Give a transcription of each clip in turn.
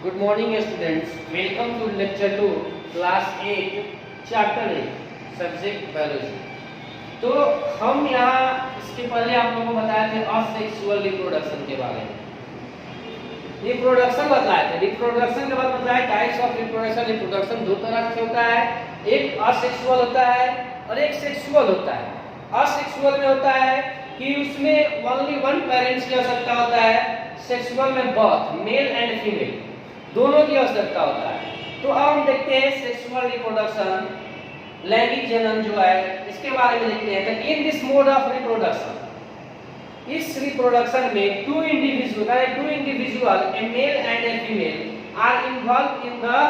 Good morning students. Welcome to lecture 2 class 8 chapter 8 subject biology. तो हम यहाँ इसके पहले आप लोगों को बताए थे असेक्सुअल रिप्रोडक्शन के बारे में। रिप्रोडक्शन बताए थे। रिप्रोडक्शन के बाद बताया टाइप्स ऑफ रिप्रोडक्शन। रिप्रोडक्शन दो तरह से होता है, एक असेक्सुअल होता है और एक सेक्सुअल होता है। असेक्सुअल में होता है कि उसमें ओनली वन पेरेंट्स की आवश्यकता होता है। सेक्सुअल में बर्थ मेल एंड फीमेल दोनों की आवश्यकता होता है। तो अब हम देखते हैं सेक्सुअल रिप्रोडक्शन, लैंगिक जनन जो है इसके बारे में देखते हैं। तो in this mode of reproduction, इस रिप्रोडक्शन में two individual a male and a female are involve in the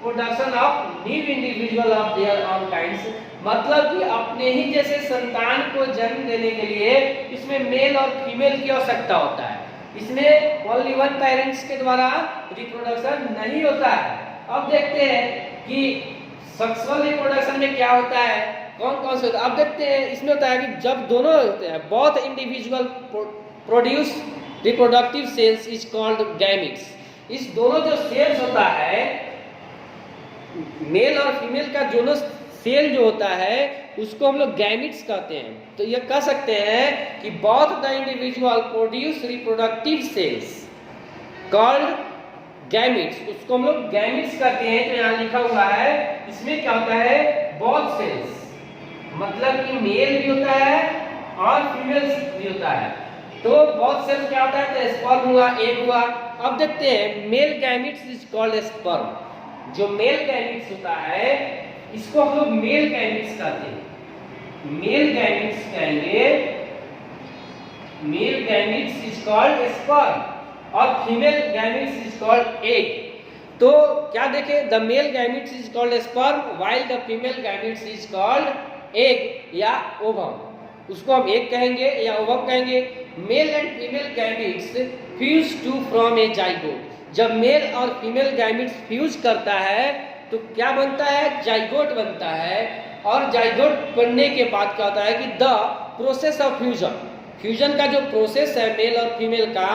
production of new individual of their own kinds. मतलब कि अपने ही जैसे संतान को जन्म देने के लिए इसमें मेल और फीमेल की आवश्यकता होता है। इसमें ओनली वन पेरेंट्स के द्वारा रिप्रोडक्शन नहीं होता है। अब देखते हैं कि सेक्सुअल रिप्रोडक्शन में क्या होता है, कौन कौन से होता है। अब देखते हैं इसमें होता है कि जब दोनों होते हैं, both individual produce reproductive cells is called gametes. इस दोनों जो सेल्स होता है, मेल और फीमेल का दोनों सेल जो होता है उसको हम लोग गैमेट्स कहते हैं। तो ये कह सकते हैं कि both the individual produce reproductive cells called gametes, उसको हम लोग गैमेट्स कहते हैं। तो यहाँ लिखा हुआ है इसमें क्या होता है, बोथ सेल्स, मतलब कि मेल भी होता है और फीमेल भी होता है। तो बोथ सेल्स क्या होता है, तो स्पर्म हुआ, एग हुआ। अब देखते हैं male gametes is called sperm. जो मेल गैमेट्स होता है इसको हम लोग मेल गैमेट्स कहते हैं। मेल गैमेट्स कहेंगे, male gametes is called sperm और female gametes is called egg. तो क्या देखें, the male gametes is called sperm while the female gametes is called egg या ओवम। उसको हम एग कहेंगे या ओवम कहेंगे। Male and female gametes fuse to from a zygote. जब मेल और फीमेल गैमेट्स फ्यूज करता है तो क्या बनता है, जाइगोट बनता है। और जाइगोट बनने के बाद क्या होता है कि the process of fusion, fusion का जो प्रोसेस है मेल और फीमेल का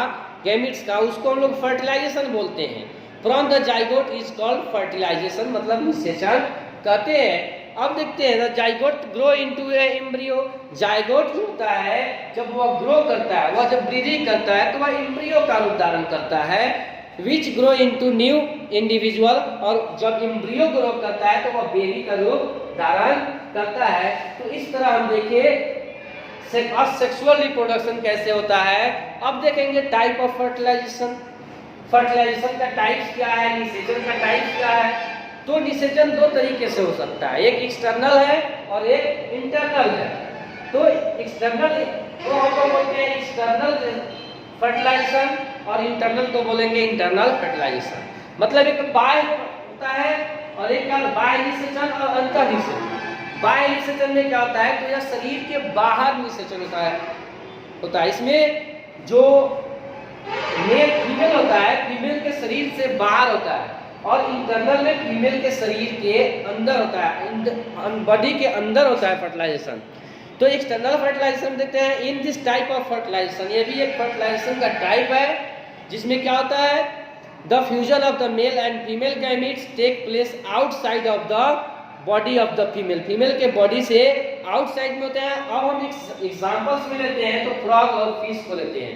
गैमेट्स का, उसको हम लोग फर्टिलाइजेशन बोलते हैं। From the zygote is called fertilization, मतलब निषेचन कहते हैं। अब देखते हैं the zygote grow into a embryo. Zygote जो होता है जब वह ग्रो करता है, वह जब ब्रीडिंग करता है तो वह एम्ब्रियो का रूप धारण करता है, which grow into new individual. और जब एम्ब्रियो ग्रो करता है तो वह बेबी का रूप धारण करता है। तो इस तरह हम देखिए सेक्सुअल रिप्रोडक्शन कैसे होता है। अब देखेंगे टाइप ऑफ फर्टिलाइजेशन। फर्टिलाइजेशन का टाइप्स क्या है, निषेचन का टाइप्स क्या है। तो निषेचन दो तरीके से हो सकता है, एक एक्सटर्नल है और एक इंटरनल है। तो एक्सटर्नल को हम लोग बोलते हैं एक्सटर्नल फर्टिलाइजेशन और इंटरनल को बोलेंगे इंटरनल फर्टिलाइजेशन। मतलब एक बाह्य होता है और एक बाह्य निषेचन और अंतर निषेचन। बाह्य निषेचन में क्या होता है, तो यह शरीर के बाहर निषेचन होता है। इसमें जो मेल फीमेल होता है, फीमेल के शरीर से बाहर होता है। और इंटरनल में फीमेल के शरीर के अंदर होता है, बॉडी के अंदर होता है फर्टिलाइजेशन। तो एक्सटर्नल फर्टिलाइजेशन देखते हैं। In this type of fertilization, ये भी एक फर्टिलाइजेशन का टाइप है जिसमें क्या होता है, the fusion of the male and female gametes take place outside of the body of the female. Female के बॉडी से आउटसाइड में होते हैं। अब हम एग्जांपल्स में लेते हैं तो फ्रॉग और फिश को लेते हैं।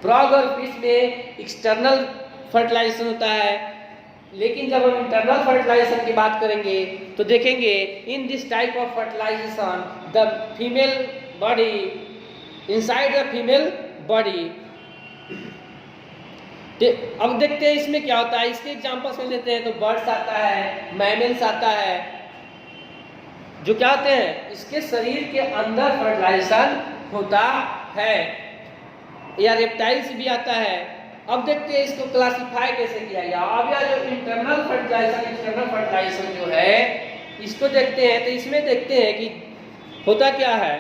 फ्रॉग और फिश में एक्सटर्नल फर्टिलाइजेशन होता है, लेकिन जब हम इंटरनल फर्टिलाइजेशन की बात करेंगे तो देखेंगे in this type of fertilization the female body inside the female body. अब देखते हैं इसमें क्या होता है। इसके एग्जांपल्स में लेते हैं तो बर्ड्स आता है, मैमल्स आता है, जो क्या होते हैं इसके शरीर के अंदर फर्टिलाइजेशन होता है, या रेप्टाइल्स भी आता है। अब देखते हैं इसको क्लासिफाई कैसे किया गया। अब यह जो इंटरनल फर्टिलाइजेशन एक्सटर्नल फर्टिलाइजेशन जो है इसको देखते हैं। तो इसमें देखते हैं कि होता क्या है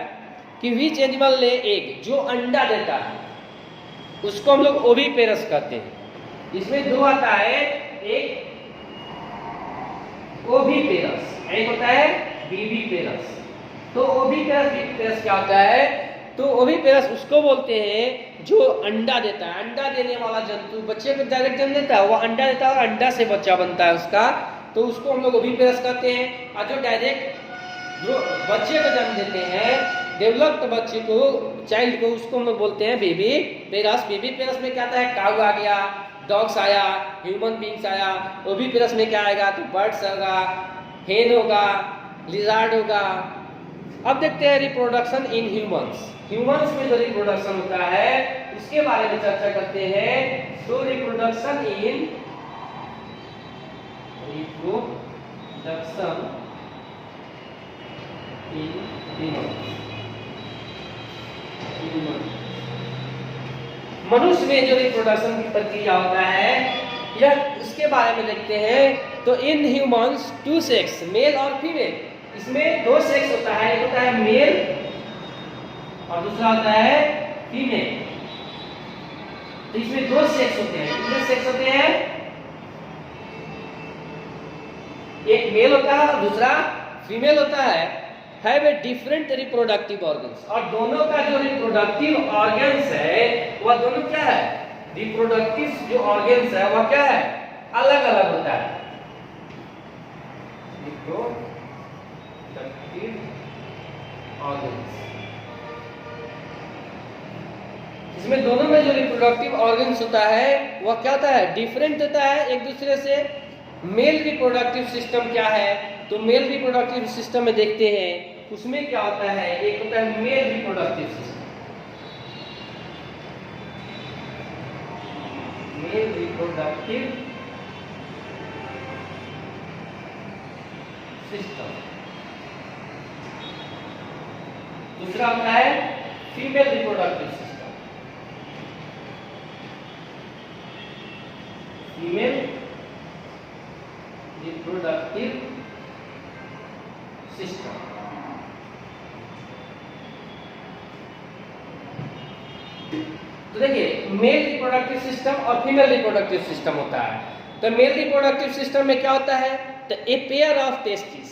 कि विच एनिमल ले एग, जो अंडा देता है उसको हम लोग ओविपेरस कहते हैं। इसमें दो आता है, एक ओविपेरस, एक होता है विविपेरस। तो ओविपेरस विविपेरस क्या होता है, तो ओविपेरस उसको बोलते हैं जो अंडा देता है, अंडा देने वाला जंतु। बच्चे को डायरेक्ट जन्म देता है, वो अंडा देता है और अंडा से बच्चा बनता है उसका, तो उसको हम लोग ओविपेरस कहते हैं। और जो डायरेक्ट जो बच्चे को जन्म देते हैं, डेवलप्ड बच्चे को, चाइल्ड को, उसको हम लोग बोलते हैं बेबी पेरस। बेबी पेरस में क्या आता है, काऊ आ गया, डॉग्स आया, ह्यूमन बींग्स आया। ओविपेरस में क्या आएगा, तो बर्ड्स होगा, हेन होगा, लिजार्ड होगा। अब देखते हैं रिप्रोडक्शन इन ह्यूमंस। ह्यूमंस में जो रिप्रोडक्शन होता है उसके बारे में चर्चा करते हैं। तो रिप्रोडक्शन इन मनुष्य में जो रिप्रोडक्शन की प्रक्रिया होता है, यह इसके बारे में देखते हैं। तो in humans two sex, male और फीमेल, इसमें दो सेक्स होता है, एक होता है मेल और दूसरा होता है फीमेल। तो इसमें दो सेक्स होते हैं। कितने सेक्स होते हैं, एक मेल होता है और दूसरा फीमेल होता है। Have a different reproductive organs, और दोनों का जो रिप्रोडक्टिव ऑर्गन्स है वह दोनों क्या है, रिप्रोडक्टिव जो ऑर्गन्स है वह क्या है, अलग अलग होता है। इसमें दोनों में जो रिप्रोडक्टिव ऑर्गन्स होता है वह क्या होता है, डिफरेंट होता है एक दूसरे से। मेल रिप्रोडक्टिव सिस्टम क्या है, तो मेल रिप्रोडक्टिव सिस्टम में देखते हैं उसमें क्या होता है, एक होता है male reproductive system, male reproductive system. दूसरा होता है female reproductive system, female reproductive system. तो देखिए मेल रिप्रोडक्टिव सिस्टम और फीमेल रिप्रोडक्टिव सिस्टम होता है। तो मेल रिप्रोडक्टिव सिस्टम में क्या होता है, तो ए पेयर ऑफ टेस्टिस,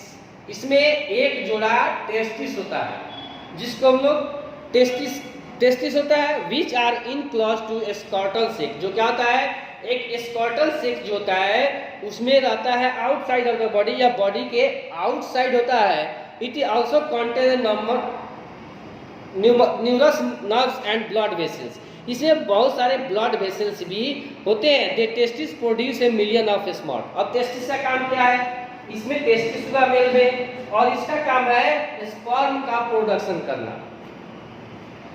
इसमें एक जोड़ा टेस्टिस होता है जिसको हम लोग टेस्टिस होता है, which are in close to scrotal sac, जो क्या होता है, एक स्कॉटल सेक जो होता है उसमें रहता है आउटसाइड ऑफ द बॉडी या बॉडी के आउटसाइड होता है। It also contain number numerous nerves and blood vessels, इसमें बहुत सारे ब्लड वेसल्स भी होते हैं। They testis produce a million of sperm. अब टेस्टिस का काम क्या है, इसमें टेस्टिस का मेल में, और इसका काम है स्पर्म का प्रोडक्शन करना,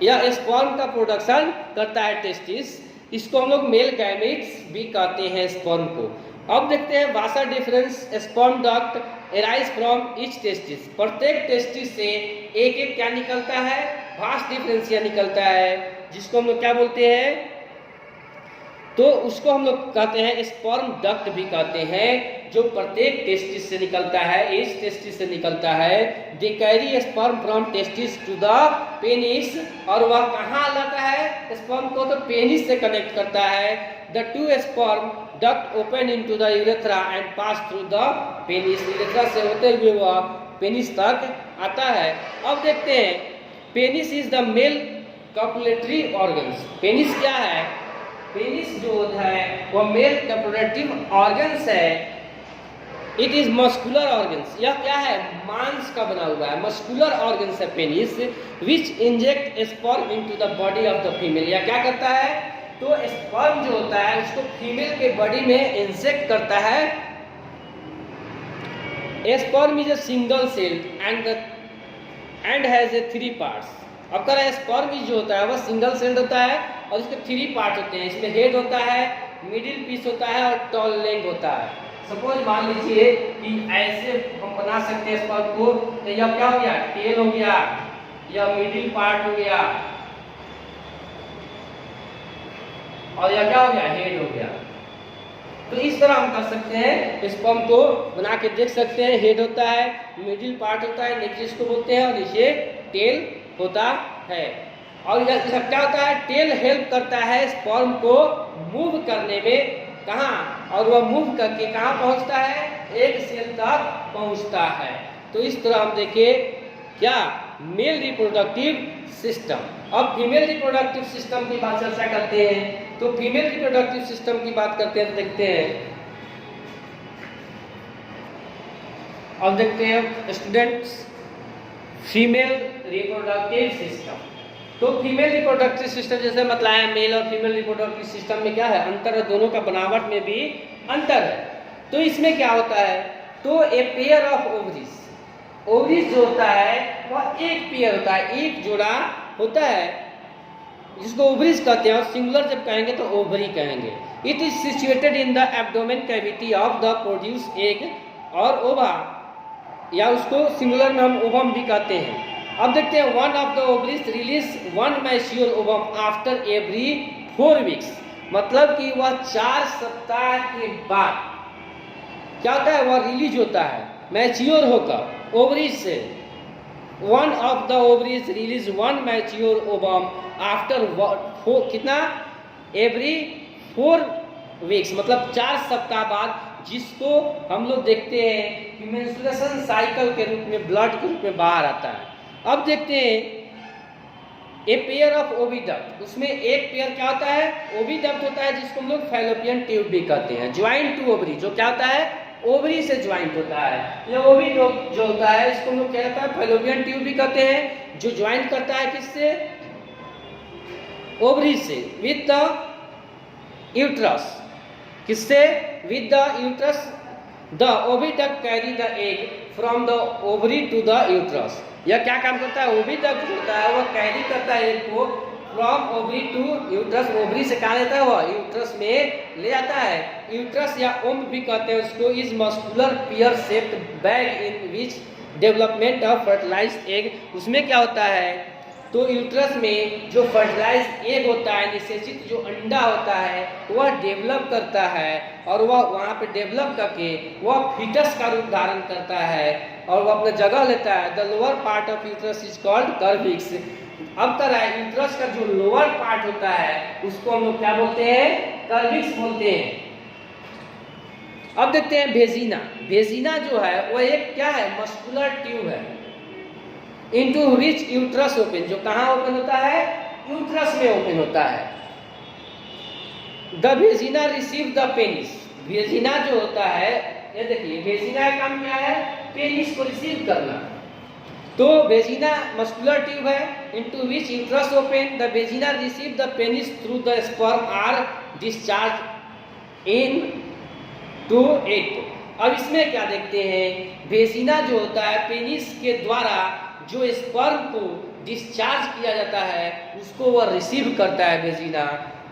या स्पर्म का प्रोडक्शन करता है टेस्टिस। इसको हम लोग मेल गैमेट्स भी कहते हैं स्पर्म को। अब देखते हैं vasa deferens sperm duct arise from each testis, प्रत्येक टेस्टिस से एक एक क्या निकलता है, वास डिफरेंशिया निकलता है, जिसको हम लोग क्या बोलते हैं, तो उसको हम लोग कहते हैं स्पर्म डक्ट भी कहते हैं, जो प्रत्येक टेस्टिस से निकलता है, ईच टेस्टिस से निकलता है। They carry sperm from testis to the penis, और वह कहाँ लाता है स्पर्म को, तो पेनिस से कनेक्ट करता है। The two sperm duct open into the urethra and pass through the penis, urethra से होते हुए वह पेनिस तक आता है। अब देखते हैं penis is the male copulatory organs. Penis क्या है, पेनिस जो होता है वह मेल कॉपुलेटिव ऑर्गन्स है। इट इज मस्कुलर ऑर्गन्स, यह क्या है, मांस का बना हुआ है, मस्कुलर ऑर्गन्स है penis, which inject sperm into the body of the female. यह क्या करता है, तो स्पर्म जो होता है उसको फीमेल के बॉडी में इंजेक्ट करता है। Sperm is a single cell and has a 3 parts. अब कह रहा है स्पर्म जो होता है वह सिंगल सेल होता है और इसके 3 पार्ट होते हैं। इसमें हेड होता है, मिडिल पीस होता है और टॉल लेग होता है। सपोज मान लीजिए कि ऐसे हम बना सकते हैं स्पर्म को, तो यह क्या हो गया, टेल हो गया, यह मिडिल पार्ट हो गया और यह क्या हो गया, हेड हो गया। तो इस तरह हम कर सकते हैं, स्पर्म को बना के देख सकते हैं। हेड होता है, मिडिल पार्ट होता है, नीचे इसको बोलते हैं, और नीचे टेल होता है। और यह क्या होता है, टेल हेल्प करता है स्पर्म को मूव करने में, कहाँ, और वह मूव करके कहाँ पहुँचता है, एक सेल तक पहुँचता है। तो इस तरह हम देखें क्या, मेल रिप्रोडक्टिव सिस्टम। अब फीमेल रिप्रोडक्टिव सिस्टम की बात चर्चा करते हैं। तो फीमेल रिप्रोडक्टिव सिस्टम की बात करते हैं तो देखते हैं, अब देखते हैं स्टूडेंट्स फीमेल रिप्रोडक्टिव सिस्टम। तो फीमेल रिप्रोडक्टिव सिस्टम जैसे बताया, मेल और फीमेल रिप्रोडक्टिव सिस्टम में क्या है अंतर है, दोनों का बनावट में भी अंतर है। तो इसमें क्या होता है, तो a pair of ovaries, ovaries जो होता है वह एक पेयर होता है, एक जोड़ा होता है जिसको ओवरीज कहते हैं, और सिंगुलर जब कहेंगे तो ओवरी कहेंगे। It is situated in the abdomen cavity of the produce egg और ओवा, या उसको सिंगुलर में हम ओवम भी कहते हैं। अब देखते हैं, one of the ovaries release one mature ovum after every 4 weeks, मतलब कि वह 4 सप्ताह के बाद क्या होता है, वह रिलीज होता है मैच्योर होकर ओवरीज से। One of the ovaries release one mature ovum after कितना, एवरी 4 वीक्स, मतलब 4 सप्ताह बाद, जिसको हम लोग देखते हैं कि मेंस्ट्रुएशन साइकिल के रूप में, ब्लड के रूप में बाहर आता है। अब देखते हैं ए पेयर ऑफ ओविडक्ट, उसमें एक पेयर क्या होता है, ओविडक्ट होता है, जिसको हम लोग फैलोपियन ट्यूब भी कहते हैं। ज्वाइंट टू ओवरी, जो क्या होता है ओवरी से ज्वाइंट होता है। ये ओविडक्ट जो होता है इसको हम लोग क्या कहता है, फैलोपियन ट्यूब भी कहते हैं, जो ज्वाइंट करता है किससे, ओवरी से, विद द यूट्रस, किससे, with the uterus. The oviduct carry the egg from the ovary to the uterus. यह क्या काम करता है, ओविडक्ट होता है वह कैरी करता है एग को from ovary to uterus, ovary से कहा लेता है वह यूट्रस में ले आता है। यूट्रस या ओम भी कहते हैं उसको, is muscular pear shaped bag in which development of fertilized egg. उसमें क्या होता है, तो यूट्रस में जो फर्टिलाइज्ड एग होता है, निषेचित जो अंडा होता है, वह डेवलप करता है, और वह वहाँ पे डेवलप करके वह फीटस का रूप धारण करता है और वह अपना जगह लेता है। The lower part of uterus is called cervix. अब तरह यूट्रस का जो लोअर पार्ट होता है उसको हम लोग क्या बोलते हैं, कर्विक्स बोलते हैं। अब देखते हैं वेजिना। वेजिना जो है वह एक क्या है, मस्कुलर ट्यूब है, इनटू विच यूट्रस ओपन, जो कहाँ ओपन होता है, यूट्रस में ओपन होता है। The vagina receive the penis, vagina जो होता है, ये देखिए वेजिना का काम क्या है, पेनिस को रिसीव करना। तो वेजिना मस्कुलर ट्यूब है, into which uterus open, the vagina receive the penis through the sperm are discharge into it. अब इसमें क्या देखते हैं, वेजिना जो होता है पेनिस के द्वारा जो स्पर्म को डिस्चार्ज किया जाता है उसको वह रिसीव करता है वेजिना।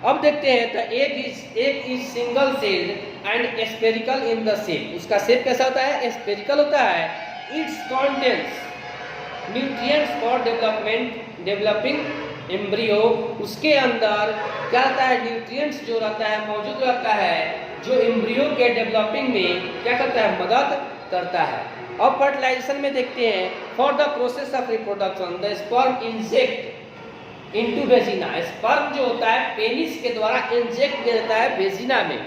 अब देखते हैं, the egg is single celled and spherical in the shape, उसका शेप कैसा होता है, स्फेरिकल होता है। It's contents nutrients for developing embryo, उसके अंदर क्या रहता है, न्यूट्रिएंट्स जो रहता है मौजूद रहता है, जो एम्ब्रियो के डेवलपिंग में क्या करता है, मदद करता है। अब फर्टिलाइजेशन में देखते हैं, for the process of reproduction the sperm inject into vagina, sperm जो होता है पेनिस के द्वारा इंजेक्ट किया जाता है वेजिना में,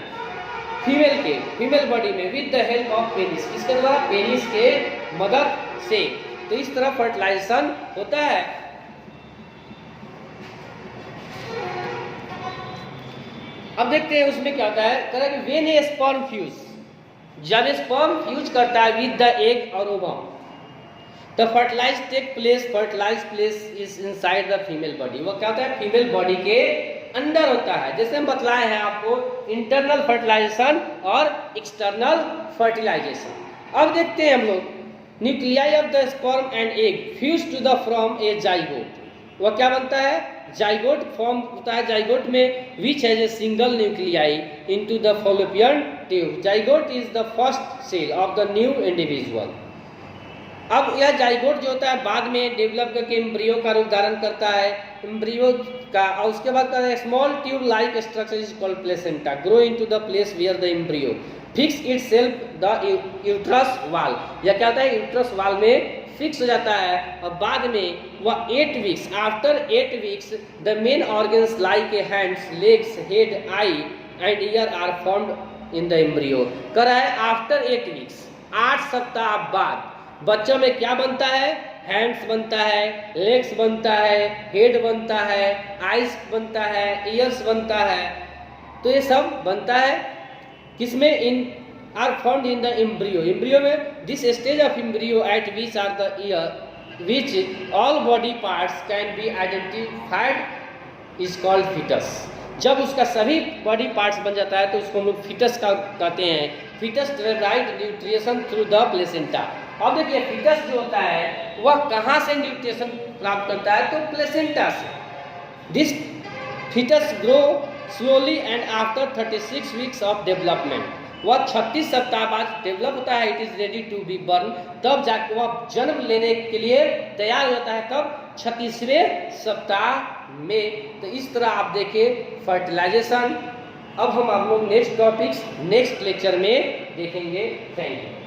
फीमेल बॉडी में, with the help of penis, इसके द्वारा पेनिस के मदद से। तो इस तरह फर्टिलाइजेशन होता है। अब देखते हैं उसमें क्या होता है, व्हेन ए स्पर्म फ्यूज, जब स्पर्म फ्यूज करता है विद द एग और ovum, the fertilize take place, fertilize place is inside the female body, वो क्या होता है फीमेल बॉडी के अंदर होता है। जैसे हम बतलाए हैं आपको इंटरनल फर्टिलाइजेशन और एक्सटर्नल फर्टिलाइजेशन। अब देखते हैं हम लोग, nuclei of the sperm and egg fuse to the from a zygote, वह क्या बनता है, जाइगोट फॉर्म होता है। जाइगोट में which has a single nuclei into the fallopian tube, zygote is the first cell of the new individual. अब यह zygote जो होता है बाद में डेवलप करके एम्ब्रियो का रूप धारण करता है, एम्ब्रियो का, और उसके बाद small tube like structure is called placenta, grow into the place where the embryo fix itself the uterus wall, यह क्या होता है यूट्रस वाल में फिक्स हो जाता है। और बाद में वह 8 weeks, after 8 weeks the main organs like a hands, legs, head, eye and ear are formed in the embryo. कर रहा है आफ्टर 8 वीक्स, 8 सप्ताह बाद बच्चों में क्या बनता है, हैंड्स बनता है, लेग्स बनता है, हेड बनता है, आइज बनता है, ईयर्स बनता है। तो ये सब बनता है किसमें? In are found in the embryo. Embryo में this stage of embryo at which are the year which all body parts can be identified is called foetus. जब उसका सभी बॉडी पार्ट्स बन जाता है तो उसको हम लोग फीटस का कहते हैं। Fetus derived nutrition through the placenta. अब देखिए फीटस जो होता है वह कहाँ से न्यूट्रिशन प्राप्त करता है? तो प्लेसेंटा से। This fetus grow slowly and after 36 weeks of development. वह 36 सप्ताह बाद डेवलप होता है। It is ready to be born. तब जाकर वह जन्म लेने के लिए तैयार हो जाता है। कब? 36वें सप्ताह में। तो इस तरह आप देखिए फर्टिलाइजेशन। अब हम आप लोग नेक्स्ट टॉपिक्स नेक्स्ट लेक्चर में देखेंगे। Thank you.